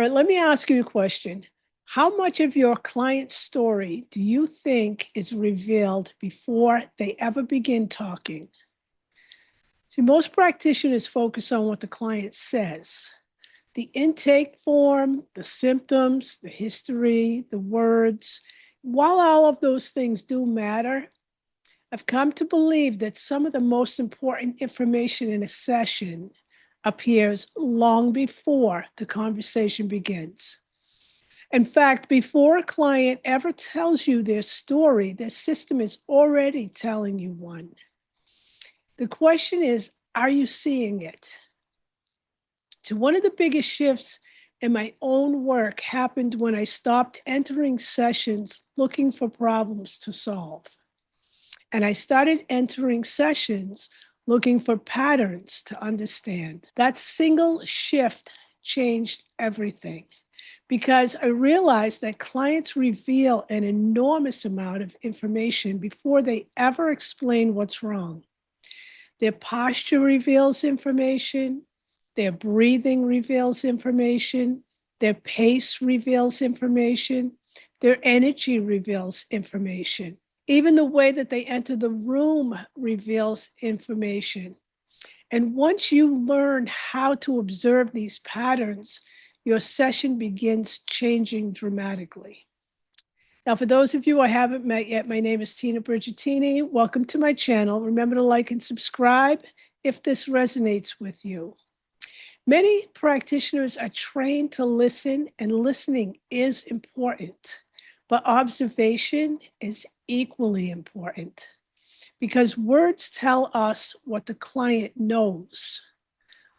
right, let me ask you a question. How much of your client's story do you think is revealed before they ever begin talking? See, most practitioners focus on what the client says. The intake form, the symptoms, the history, the words. While all of those things do matter, I've come to believe that some of the most important information in a session appears long before the conversation begins. In fact, before a client ever tells you their story, their system is already telling you one. The question is, are you seeing it? So one of the biggest shifts in my own work happened when I stopped entering sessions looking for problems to solve. And I started entering sessions looking for patterns to understand. That single shift changed everything because I realized that clients reveal an enormous amount of information before they ever explain what's wrong. Their posture reveals information, their breathing reveals information, their pace reveals information, their energy reveals information. Even the way that they enter the room reveals information. And once you learn how to observe these patterns, your session begins changing dramatically. Now, for those of you I haven't met yet, my name is Tina Brigitini. Welcome to my channel. Remember to like and subscribe if this resonates with you. Many practitioners are trained to listen, and listening is important, but observation is equally important because words tell us what the client knows.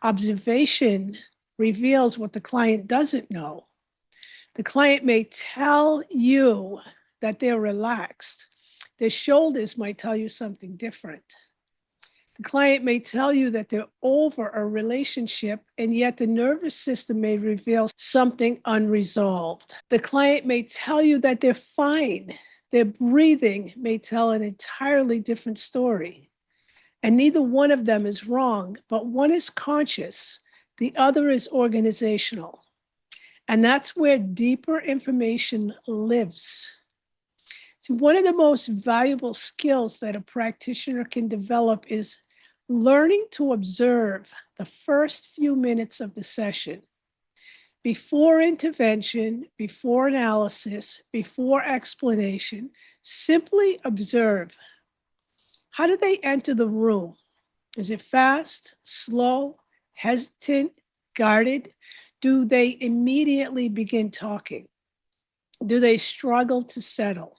Observation reveals what the client doesn't know. The client may tell you that they're relaxed. Their shoulders might tell you something different. The client may tell you that they're over a relationship, and yet the nervous system may reveal something unresolved. The client may tell you that they're fine. Their breathing may tell an entirely different story. And neither one of them is wrong, but one is conscious, the other is organizational. And that's where deeper information lives. See, one of the most valuable skills that a practitioner can develop is learning to observe the first few minutes of the session. Before intervention, before analysis, before explanation, simply observe. How do they enter the room? Is it fast, slow, hesitant, guarded? Do they immediately begin talking? Do they struggle to settle?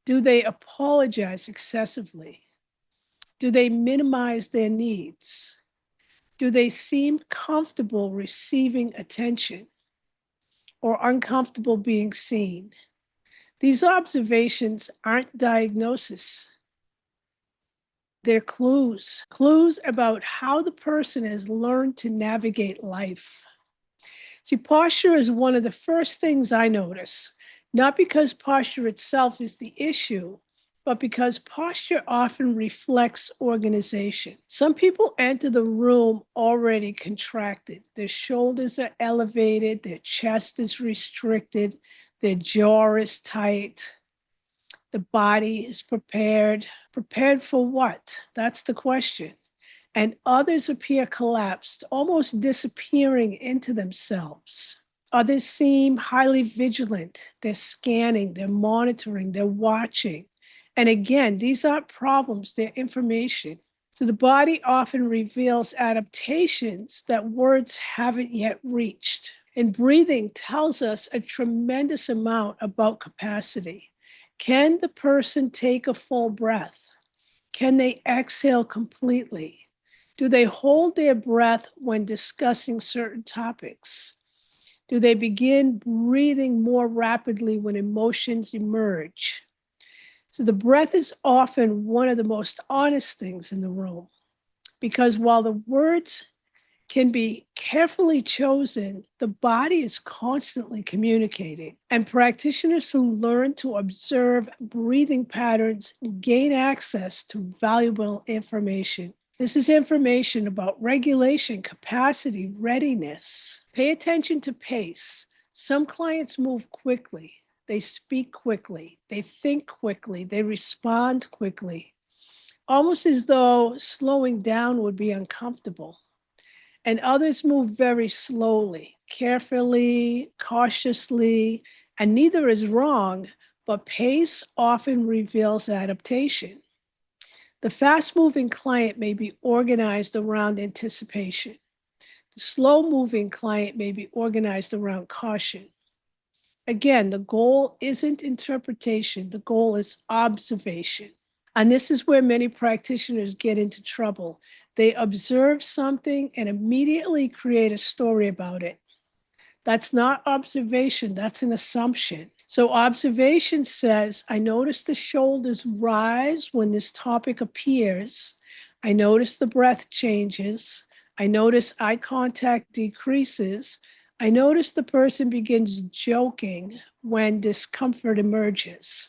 Do they apologize excessively? Do they minimize their needs? Do they seem comfortable receiving attention or uncomfortable being seen? These observations aren't diagnosis. They're clues about how the person has learned to navigate life. See, posture is one of the first things I notice, not because posture itself is the issue, but because posture often reflects organization. Some people enter the room already contracted. Their shoulders are elevated, their chest is restricted, their jaw is tight. The body is prepared. Prepared for what? That's the question. And others appear collapsed, almost disappearing into themselves. Others seem highly vigilant. They're scanning, they're monitoring, they're watching. And again, these aren't problems, they're information. So the body often reveals adaptations that words haven't yet reached. And breathing tells us a tremendous amount about capacity. Can the person take a full breath? Can they exhale completely? Do they hold their breath when discussing certain topics? Do they begin breathing more rapidly when emotions emerge? So the breath is often one of the most honest things in the room, because while the words can be carefully chosen, the body is constantly communicating. And practitioners who learn to observe breathing patterns gain access to valuable information. This is information about regulation, capacity, readiness. Pay attention to pace. Some clients move quickly. They speak quickly. They think quickly. They respond quickly, almost as though slowing down would be uncomfortable. And others move very slowly, carefully, cautiously, and neither is wrong, but pace often reveals adaptation. The fast-moving client may be organized around anticipation. The slow-moving client may be organized around caution. Again, the goal isn't interpretation, the goal is observation. And this is where many practitioners get into trouble. They observe something and immediately create a story about it. That's not observation, that's an assumption. So observation says, I notice the shoulders rise when this topic appears. I notice the breath changes. I notice eye contact decreases. I notice the person begins joking when discomfort emerges.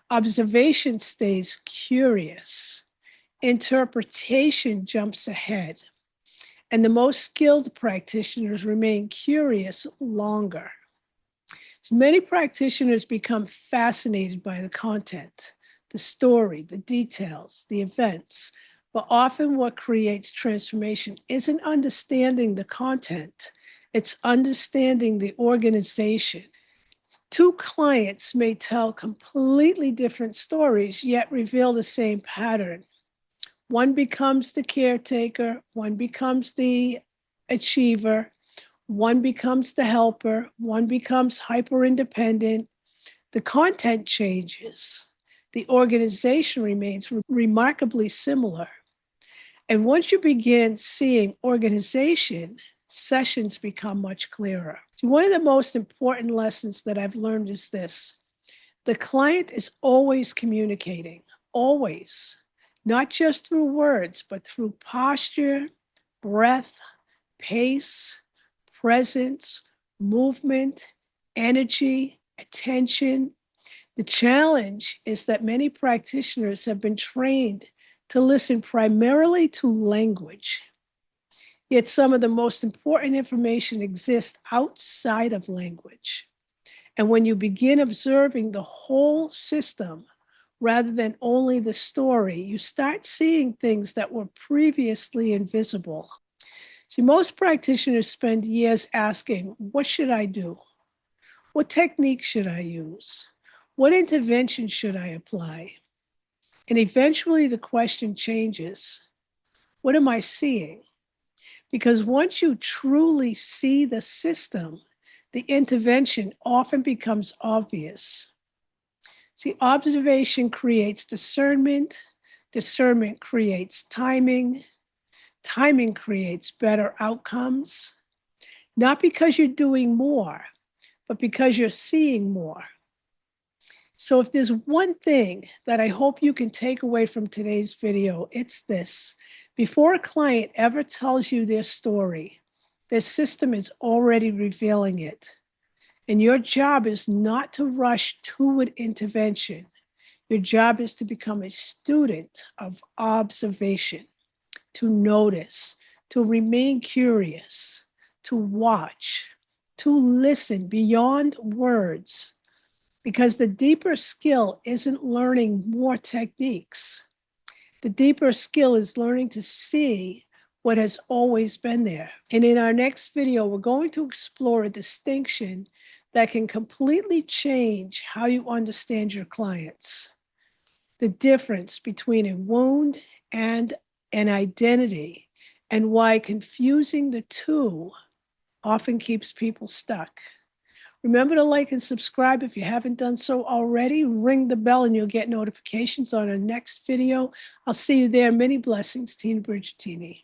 Observation stays curious. Interpretation jumps ahead. And the most skilled practitioners remain curious longer. So many practitioners become fascinated by the content, the story, the details, the events. But often what creates transformation isn't understanding the content, it's understanding the organization. Two clients may tell completely different stories, yet reveal the same pattern. One becomes the caretaker, one becomes the achiever, one becomes the helper, one becomes hyper-independent. The content changes. The organization remains remarkably similar. And once you begin seeing organization, sessions become much clearer. So one of the most important lessons that I've learned is this. The client is always communicating, always, not just through words, but through posture, breath, pace, presence, movement, energy, attention. The challenge is that many practitioners have been trained to listen primarily to language. Yet some of the most important information exists outside of language. And when you begin observing the whole system rather than only the story, you start seeing things that were previously invisible. See, most practitioners spend years asking, what should I do? What technique should I use? What intervention should I apply? And eventually the question changes, what am I seeing? Because once you truly see the system, the intervention often becomes obvious. See, observation creates discernment. Discernment creates timing. Timing creates better outcomes. Not because you're doing more, but because you're seeing more. So if there's one thing that I hope you can take away from today's video, it's this. Before a client ever tells you their story, their system is already revealing it. And your job is not to rush toward intervention. Your job is to become a student of observation, to notice, to remain curious, to watch, to listen beyond words. Because the deeper skill isn't learning more techniques. The deeper skill is learning to see what has always been there. And in our next video, we're going to explore a distinction that can completely change how you understand your clients. The difference between a wound and an identity, and why confusing the two often keeps people stuck. Remember to like and subscribe if you haven't done so already. Ring the bell and you'll get notifications on our next video. I'll see you there. Many blessings, Tina Brigitini.